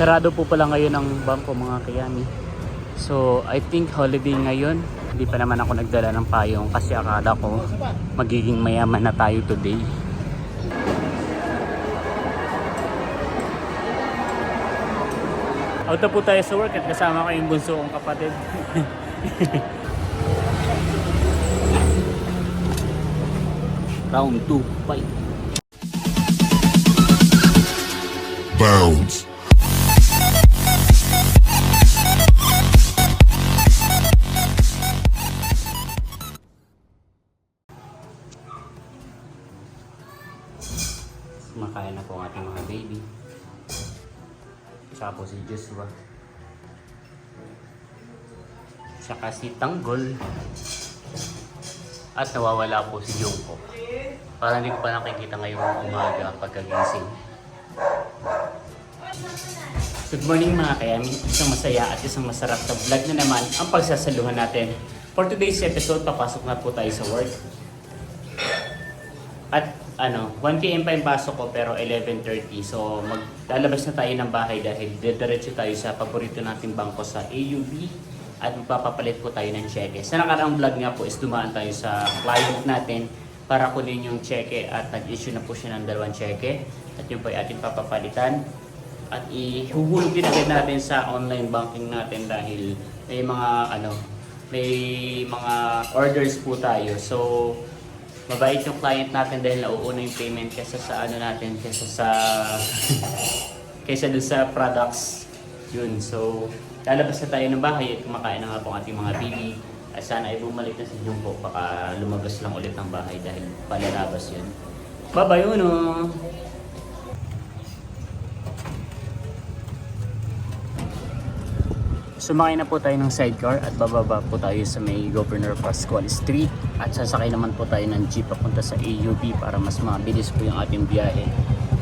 Sarado po pala ngayon ang bangko mga kayami. So I think holiday ngayon. Hindi pa naman ako nagdala ng payong kasi akala ko magiging mayaman na tayo today. Out na po tayo sa work at kasama ko yung bunso kong kapatid. Round 2, fight. Bounce. Kumakain na po ang ating mga baby. Saka po si Joshua. Saka si Tanggol. At nawawala po si Jungko. Parang hindi ko pa nakikita ngayong umaga pagkagising. Good morning mga kayami. Isang masaya at isang masarap na vlog na naman ang pagsasaluhan natin. For today's episode, papasok na po tayo sa work. At 1 PM pa yung pasok ko pero 11:30. So maglalabas na tayo ng bahay dahil diretso tayo sa paborito nating bangko sa AUB at magpapapalit po tayo ng cheque. Sa nakaraang vlog nga po is dumaan tayo sa client natin para kunin yung cheque at nag-issue na po siya ng 2 cheque at yun po ay ating papapalitan at ihuhulog din agad natin sa online banking natin dahil may mga orders po tayo. So mabait yung client natin dahil nauuna yung payment kaysa sa kaysa dun sa products yun. So lalabas na tayo ng bahay at kumakain na nga po ang ating mga baby at sana ay bumalik na sa inyong po, baka lumabas lang ulit ng bahay dahil palalabas yun. Bye bye Uno! Sumakay na po tayo ng sidecar at bababa po tayo sa may Governor Pascual Street at sasakay naman po tayo ng jeep papunta sa AUB para mas mabilis po yung ating biyahe.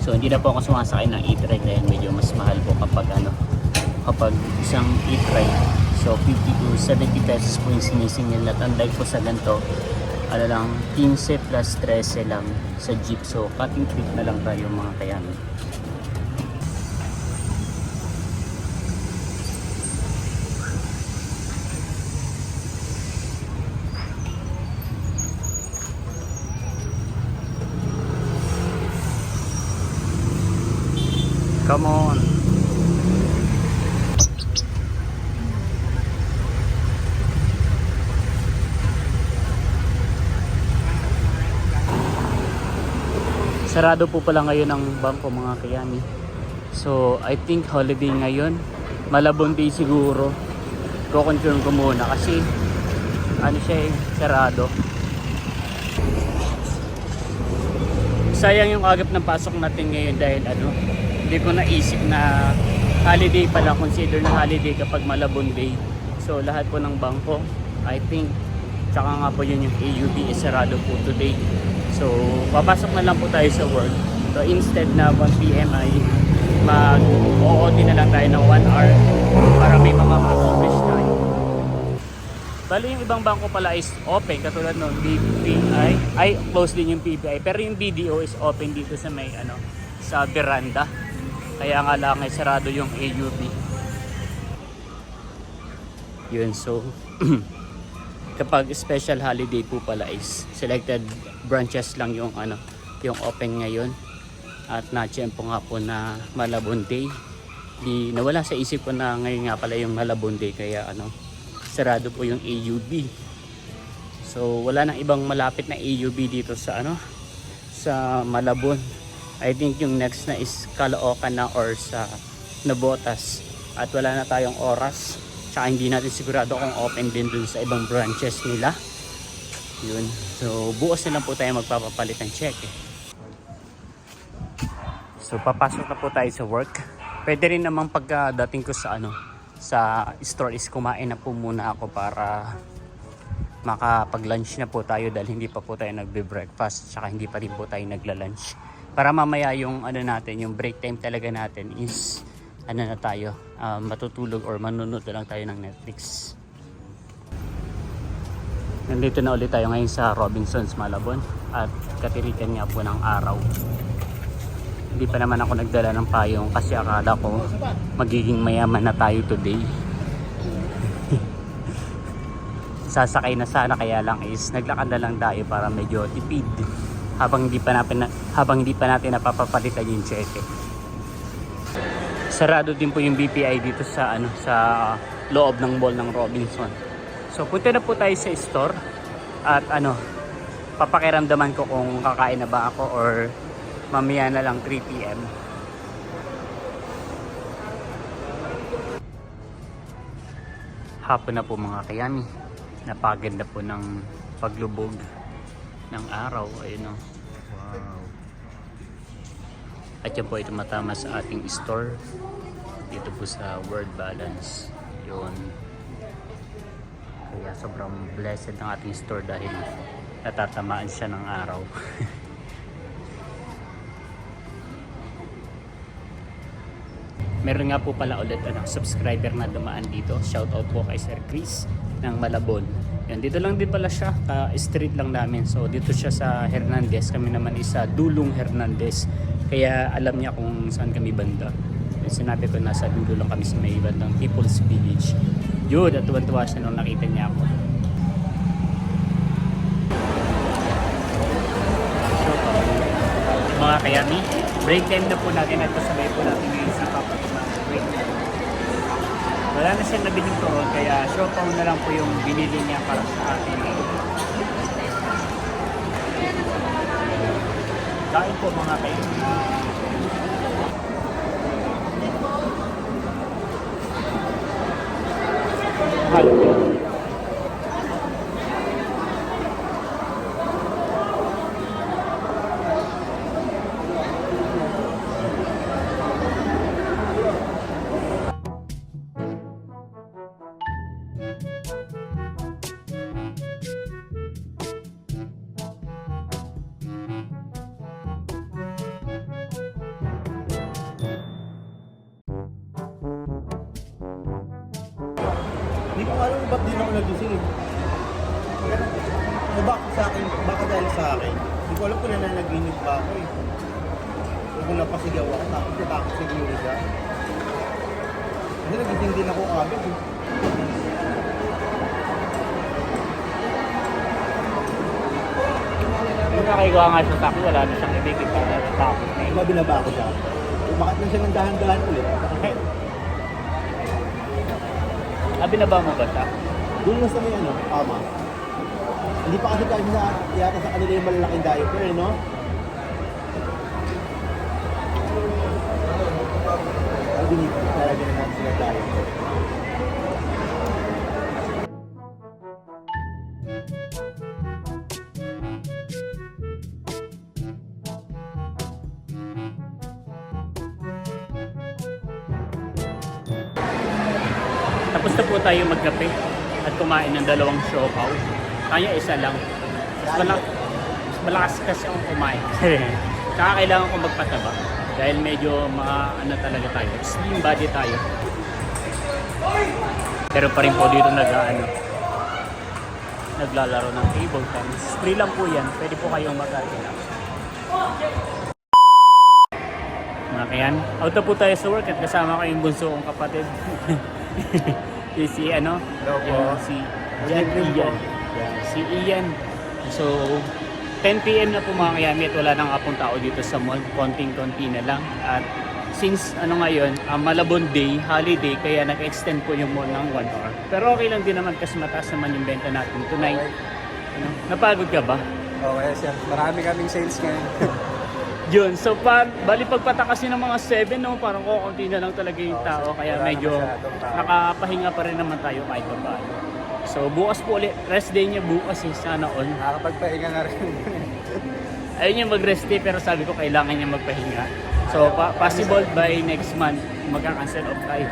So hindi na po ako sumasakay ng e-trike dahil medyo mas mahal po kapag isang e-trike. So 50 to 70 pesos po yung sinisingil at unlike po sa ganito, 15 plus 13 lang sa jeep. So cutting trip na lang tayo mga kayami. Come on. Sarado po pala ngayon ang bangko mga kayami. So I think holiday ngayon. Malabon day siguro. Ko-confirm ko muna kasi sarado. Sayang yung agap ng pasok natin ngayon dahil hindi ko naisip na holiday pala, consider na holiday kapag Malabon day. So lahat po ng bangko, I think, tsaka nga po yun yung AUB is sarado po today. So papasok na lang po tayo sa work. So instead na 1 PM ay mag-OOT na lang tayo ng 1 hour para may mga accomplish tayo. Bali yung ibang bangko pala is open katulad ng BPI, ay close din yung PPI, pero yung BDO is open dito sa may sa veranda. Kaya nga lang ay sarado yung AUB. Yun, so kapag special holiday po pala is selected branches lang yung yung open ngayon. At na-tiyempo nga po na Malabon day. Di nawala sa isip ko na ngayon nga pala yung Malabon day kaya sarado po yung AUB. So wala nang ibang malapit na AUB dito sa sa Malabon. I think yung next na is Caloocan na or sa Navotas. At wala na tayong oras. Tsaka hindi natin sigurado kung open din dun sa ibang branches nila. Yun. So bukas na lang po tayo magpapapalit ng check. So papasok na po tayo sa work. Pwede rin namang pagdating ko sa sa store is kumain na po muna ako para makapag-lunch na po tayo dahil hindi pa po tayo nagbe-breakfast tsaka hindi pa rin po tayo nagla-lunch. Para mamaya yung natin, yung break time talaga natin is na tayo, matutulog or manunod na lang tayo ng Netflix. Nandito na ulit tayo ngayon sa Robinsons Malabon at katirikan nga po ng araw. Hindi pa naman ako nagdala ng payong kasi akala ko magiging mayaman na tayo today. Sasakay na sana, kaya lang is naglakad na lang tayo para medyo tipid habang hindi pa natin napapapalitan yung cheque. Sarado din po yung BPI dito sa sa loob ng mall ng Robinson. So punta na po tayo sa store at papakiramdaman ko kung kakain na ba ako or mamaya na lang 3 PM. Hapon na po mga kayami. Napaganda po ng paglubog ng araw. Ayun o. Wow. At yan po ito matama sa ating store. Dito po sa Word Balance. Yun. Kaya sobrang blessed ng ating store dahil natatamaan siya ng araw. Meron nga po pala ulit subscriber na dumaan dito. Shoutout po kay Sir Chris ng Malabon. Yan, dito lang din pala siya, street lang namin. So dito siya sa Hernandez, kami naman isa Dulong Hernandez. Kaya alam niya kung saan kami banda. Sinabi ko nasa dulo lang kami sa may bandang People's Village. Yun, at tuwan-tuwa siya nung nakita niya ako. So, mga kayami, break time na po natin at kasabay po natin ngayon sa Papa break time. Wala na siyang nabiling turon, kaya siopaw na lang po yung binili niya para sa atin. Kain po mga kayami. Halo. Hindi ko alam ba't di na ako nagising eh. O baka sa akin, baka dahil sa akin. Hindi ko alam kung nananaginip ba ako eh. So kung napasigaw ako, tapos natakot sa Glorida. Kasi nagising din ako agad eh. Nung nakaigawa nga siya sa akin, wala na siyang ibigay pa na natakot na Diba binaba ako siya? Bakit lang siya ng dahan-dahan ulit? binaba mo ba siya? Doon lang sa may ama. Hindi pa kasi tayo yata sa kanila yung malalaking diaper eh, no? Binigyan talaga na natin sila diaper. Tapos na po tayo magkape at kumain ng dalawang siopaw. Kaya isa lang. Mas malakas kasi akong kumain. Kaya kailangan ko magpataba. Dahil medyo talaga tayo. Slim body tayo. Pero pa rin po dito naglalaro ng table tennis. Free lang po yan. Pwede po kayong mag-alala. Mga kayan, out na po tayo sa work at kasama ko yung bunso kong kapatid. si Ian. Si Ian. So 10 PM na po mga kayami at wala nang apong tao dito sa mall. Konting-konti na lang. At since ngayon, Malabon Day, holiday, kaya nag-extend po yung mall ng 1 hour. Pero okay lang din naman kasi mataas naman yung benta natin tonight. Napagod ka ba? Okay, sir. Marami kaming sales ngayon. Yun, so bali pagpata kasi ng mga 7, no, parang kukunti na lang talaga yung tao, kaya medyo nakapahinga pa rin naman tayo kahit pa paano. So bukas po ulit, rest day niya bukas sana all. Nakakapagpahinga na rin. Ayun niya mag-rest day pero sabi ko kailangan niya magpahinga. So possible by next month magka-cancel off tayo.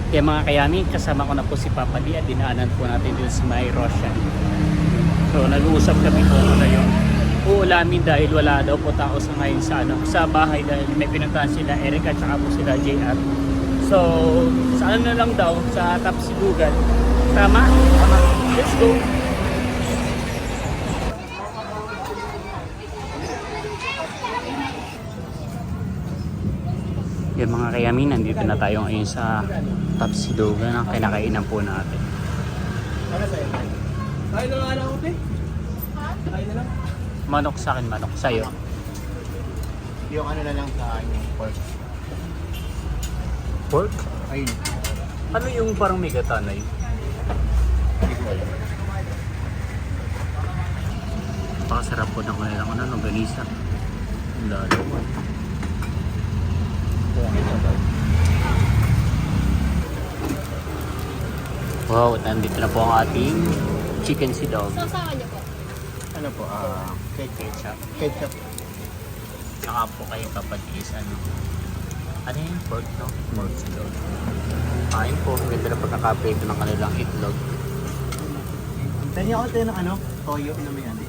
Kaya mga kayami, kasama ko na po si Papa Lee at dinaanan po natin dito sa May Roshan. So nag-uusap kami po ngayon. Uulamin dahil wala daw po tao sa ngayon sa bahay dahil may pinuntahan sila Eric at saka po sila JR. So sa na lang daw sa Tapsigugan. Tama? Let's go. Yung mga kayami, nandito na tayo ngayon sa Tapsilogan na kinakainan po natin. Ano sa'yo? Kain na nga lang ako, te. Kain na lang. Manok sa akin, manok sa'yo. Yung ano na lang sa akin, yung pork. Pork? Ayun. Ano yung parang may gatanay? Hindi ko alam. Pakasarap po ng kanilang ano, ganisa. Lalo po. Wow, nandito na po ang ating chicken sidog. Sasawa niyo po. Ano po, Ketchup. ketchup. Tsaka po kayo kapatis, ano. Ano yung pork, no? Pork sidog. Kain po, ang ganda na pagkakaprito ng kanilang itlog. Tanya ako tayo ng ano, toyo na may ano.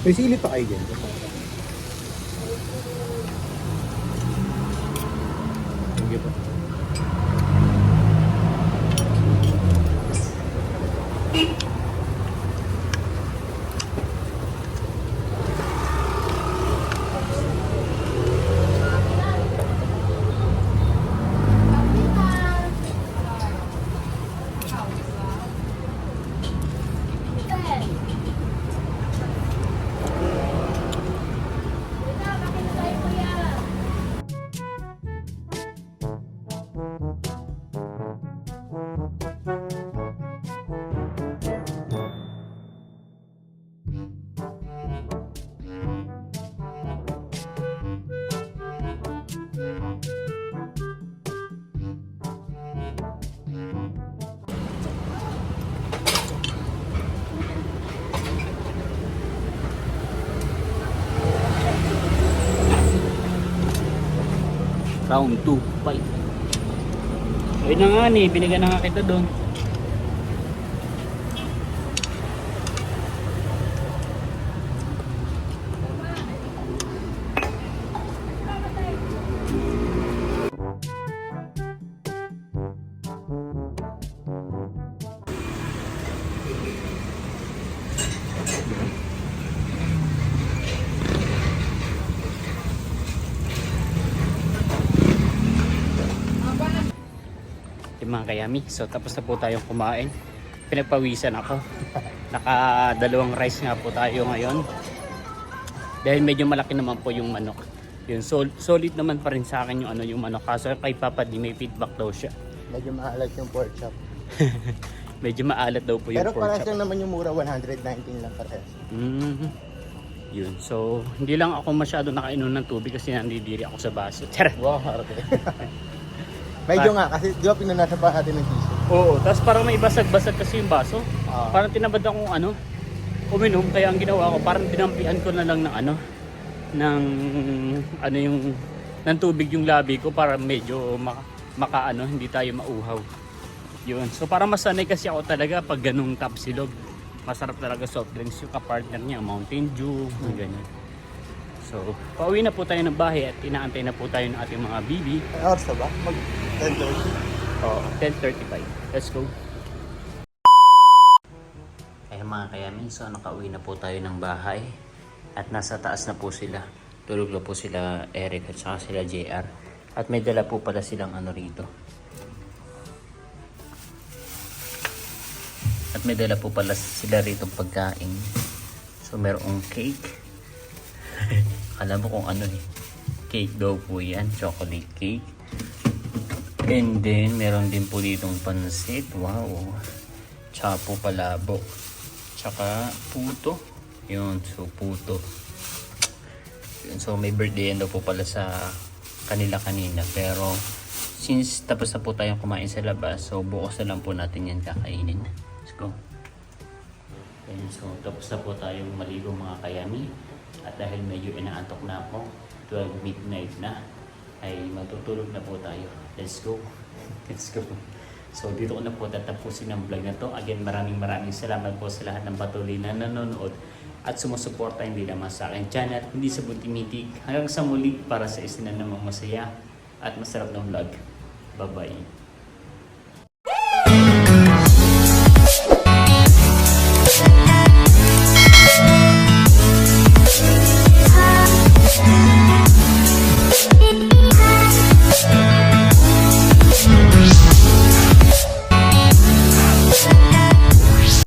May sili pa kayo dyan. Sige po. Round 2, fight. Ayun na nga ni, binigyan na nga kita doon. Yung mga kayami. So tapos na po tayong kumain. Pinagpawisan ako. Naka 2 rice nga po tayo ngayon. Dahil medyo malaki naman po yung manok. Yun, solid naman pa rin sa akin yung ano yung manok. Kaso kay Papa di may feedback daw siya. Medyo maalat yung pork chop. Medyo maalat daw po yung Pero pork parang chop. lang naman yung mura, 119 lang parehas. Yun. So hindi lang ako masyado nakainom ng tubig kasi nandidiri ako sa baso. Charot. Wow, arte. Medyo nga, kasi di ba pinanasa pa natin ng tissue? Oo, tapos parang may basag-basag kasi yung baso. Ah. Parang tinabad akong uminom, kaya ang ginawa ko, parang dinampian ko na lang ng ng tubig yung labi ko para medyo hindi tayo mauhaw. Yun. So para masanay kasi ako talaga pag ganung Tapsilog. Masarap talaga soft drinks yung kapartner niya, Mountain Dew, ganyan. So, pauwi na po tayo ng bahay at inaantay na po tayo ng ating mga bibi. Ano oras na ba? Mag 10:30? Oh, 10:35. Let's go. Ayun mga kayami, so nakauwi na po tayo ng bahay at nasa taas na po sila. Tulog na po sila Eric at saka sila JR. At may dala po pala silang rito. At may dala po pala sila rito pagkain. So merong cake. Alam mo kung ano cake daw po yan, chocolate cake. And then meron din po ditong pansit. Wow. Chapo palabo. Tsaka puto. Yun, so puto. Yun, so may birthday daw po pala sa kanila kanina. Pero since tapos na po tayong kumain sa labas, so bukas na lang po natin yan kakainin. Let's go. And so tapos na po tayong maligo mga kayami. At dahil medyo inaantok na ako, 12 midnight na, ay matutulog na po tayo. Let's go. Let's go. So dito ko na po tatapusin ang vlog na to. Again, maraming salamat po sa lahat ng patuloy na nanonood at sumusuporta hindi naman sa akin channel, hindi sa Buntimitik. Hanggang sa muli para sa isa na namang masaya at masarap na vlog. Bye-bye.